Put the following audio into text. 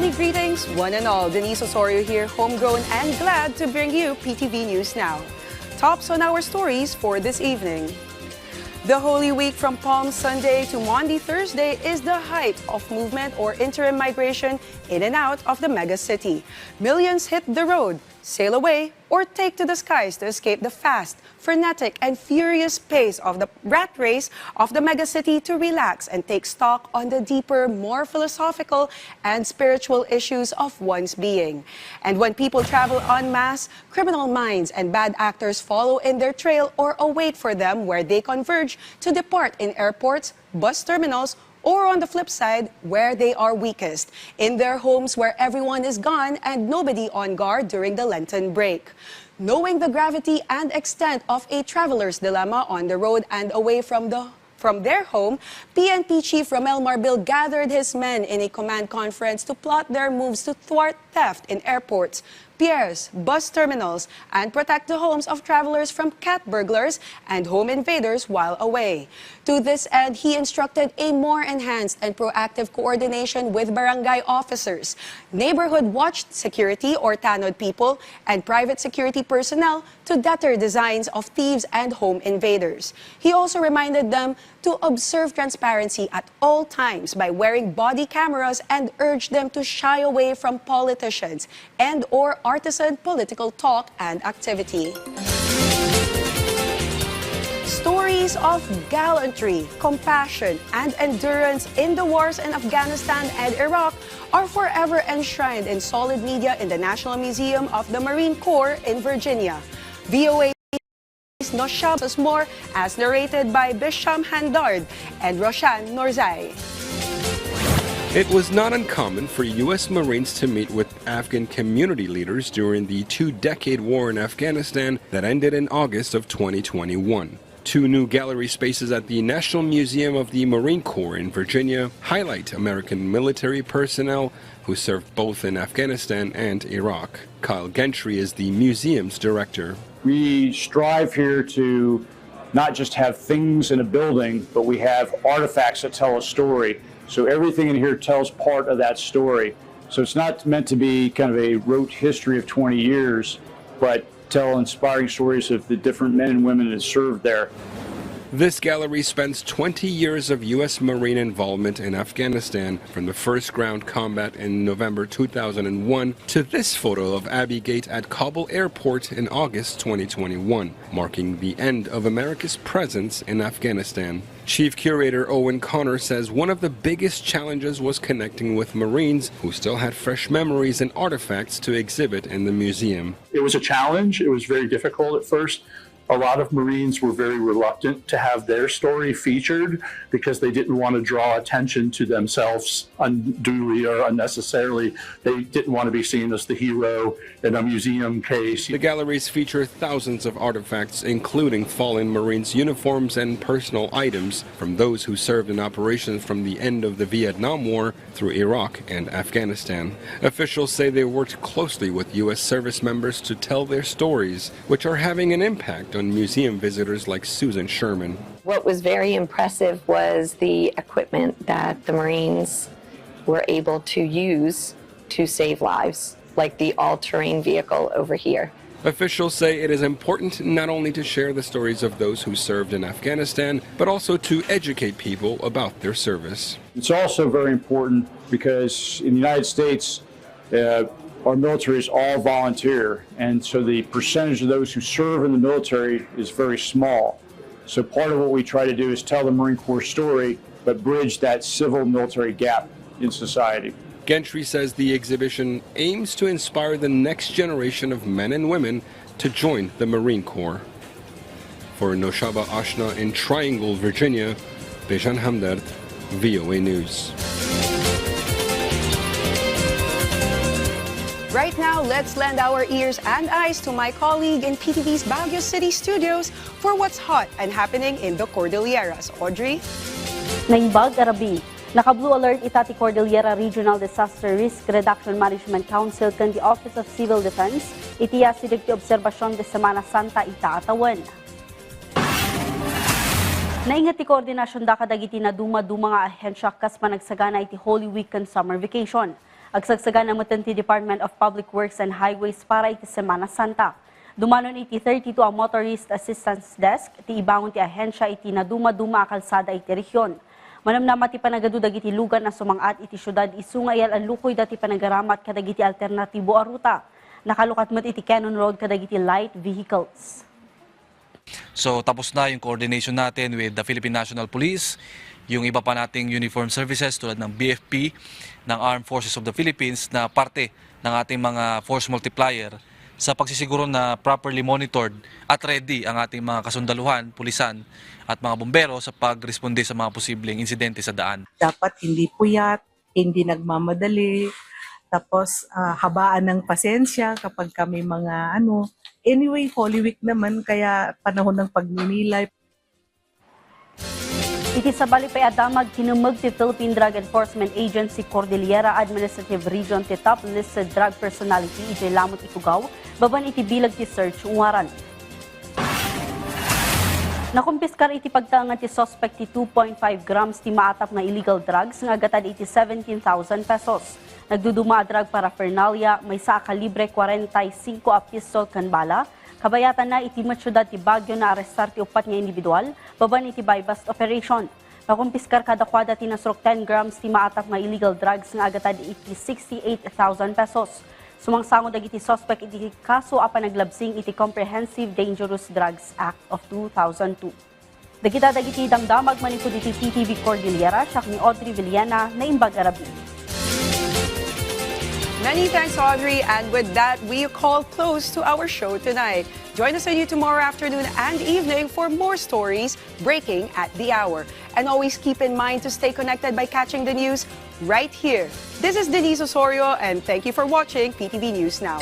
evening greetings, one and all. Denise Osorio here, homegrown and glad to bring you PTV News Now. Tops on our stories for this evening. The Holy Week from Palm Sunday to Maundy Thursday is the height of movement or interim migration in and out of the mega city. Millions hit the road, sail away, or take to the skies to escape the fast, frenetic, and furious pace of the rat race of the megacity to relax and take stock on the deeper, more philosophical and spiritual issues of one's being. And when people travel en masse, criminal minds and bad actors follow in their trail or await for them where they converge to depart in airports, bus terminals, or on the flip side, where they are weakest, in their homes where everyone is gone and nobody on guard during the Lenten break. Knowing the gravity and extent of a traveler's dilemma on the road and away from their home, PNP Chief Romel Marbil gathered his men in a command conference to plot their moves to thwart theft in airports, piers, bus terminals, and protect the homes of travelers from cat burglars and home invaders while away. To this end, he instructed a more enhanced and proactive coordination with barangay officers, neighborhood watch security or tanod people, and private security personnel to deter designs of thieves and home invaders. He also reminded them to observe transparency at all times by wearing body cameras and urged them to shy away from politicians and or partisan political talk and activity. Stories of gallantry, compassion, and endurance in the wars in Afghanistan and Iraq are forever enshrined in solid media in the National Museum of the Marine Corps in Virginia. VOA's Noshab is more as narrated by Bisham Handard and Roshan Norzai. It was not uncommon for U.S. Marines to meet with Afghan community leaders during the two-decade war in Afghanistan that ended in August of 2021. Two new gallery spaces at the National Museum of the Marine Corps in Virginia highlight American military personnel who served both in Afghanistan and Iraq. Kyle Gentry is the museum's director. We strive here to not just have things in a building, but we have artifacts that tell a story. So everything in here tells part of that story. So it's not meant to be kind of a rote history of 20 years, but tell inspiring stories of the different men and women that served there. This gallery spends 20 years of U.S. Marine involvement in Afghanistan, from the first ground combat in November 2001 to this photo of Abbey Gate at Kabul Airport in August 2021, marking the end of America's presence in Afghanistan. Chief Curator Owen Connor says one of the biggest challenges was connecting with Marines who still had fresh memories and artifacts to exhibit in the museum. It was a challenge. It was very difficult at first. A lot of Marines were very reluctant to have their story featured because they didn't want to draw attention to themselves unduly or unnecessarily. They didn't want to be seen as the hero in a museum case. The galleries feature thousands of artifacts, including fallen Marines' uniforms and personal items from those who served in operations from the end of the Vietnam War through Iraq and Afghanistan. Officials say they worked closely with U.S. service members to tell their stories, which are having an impact on museum visitors like Susan Sherman. What was very impressive was the equipment that the Marines were able to use to save lives, like the all-terrain vehicle over here. Officials say it is important not only to share the stories of those who served in Afghanistan, but also to educate people about their service. It's also very important because in the United States, our military is all volunteer, and so the percentage of those who serve in the military is very small. So part of what we try to do is tell the Marine Corps story, but bridge that civil-military gap in society. Gentry says the exhibition aims to inspire the next generation of men and women to join the Marine Corps. For Noshaba Ashna in Triangle, Virginia, Bejan Hamdard, VOA News. Right now, let's lend our ears and eyes to my colleague in PTV's Baguio City studios for what's hot and happening in the Cordilleras. Audrey? Naimbag Arabi, naka-blue alert itati Cordillera Regional Disaster Risk Reduction Management Council kan the Office of Civil Defense, itiya sidig ti obserbasyon de Semana Santa itaatawan. Naingat ti koordinasyon da kadagiti na duma-duma nga ahensya kas panagsagana iti Holy Week kan summer vacation. Agsagsagan ng Mutanti Department of Public Works and Highways para iti Semana Santa. Dumanon iti 32 ang Motorist Assistance Desk, ti ibangon ti ahensya iti na duma-duma kalsada iti rehiyon. Manamnama ti panagadudag iti lugan na sumangat iti syudad isungayal ang lukoy dati panagaramat kadag iti alternatibo a ruta. Nakalukat met iti Cannon Road kadag iti light vehicles. So tapos na yung coordination natin with the Philippine National Police, yung iba pa nating uniform services tulad ng BFP, ng Armed Forces of the Philippines na parte ng ating mga force multiplier sa pagsisiguro na properly monitored at ready ang ating mga kasundaluhan, pulisan at mga bombero sa pagresponde sa mga posibleng insidente sa daan. Dapat hindi puyat, hindi nagmamadali, tapos habaan ng pasensya kapag kami mga Anyway, Holy Week naman, kaya panahon ng pagninilay. Iti sa Balipay Adamag, tinumag ti Philippine Drug Enforcement Agency Cordillera Administrative Region ti top listed drug personality iti Lamut Ifugao, baban iti bilag ti search ungaran. Nakumpiskar iti pagtangan ti suspect ti 2.5 grams ti maatap nga illegal drugs nga agatad iti 17,000 pesos. Nagduduma a drug paraphernalia, may sa kalibre 45 a pistol kan bala. Kabayatan na iti matsyudad ti Bagong na arestar ti upat nga individual, baban iti buy-bust operation. Nakumpiskar kadakwada ti nasrok 10 grams ti maatap nga illegal drugs nga agatad iti 68,000 pesos. Sumangsangod iti suspect iti kaso a panaglabsing iti Comprehensive Dangerous Drugs Act of 2002. Dagita dagiti damdamag manipud iti PTV Cordillera, siya ni Audrey Villena na Imbag Arabi. Many thanks, Audrey. And with that, we call close to our show tonight. Join us anew tomorrow afternoon and evening for more stories breaking at the hour. And always keep in mind to stay connected by catching the news right here. This is Denise Osorio, and thank you for watching PTV News Now.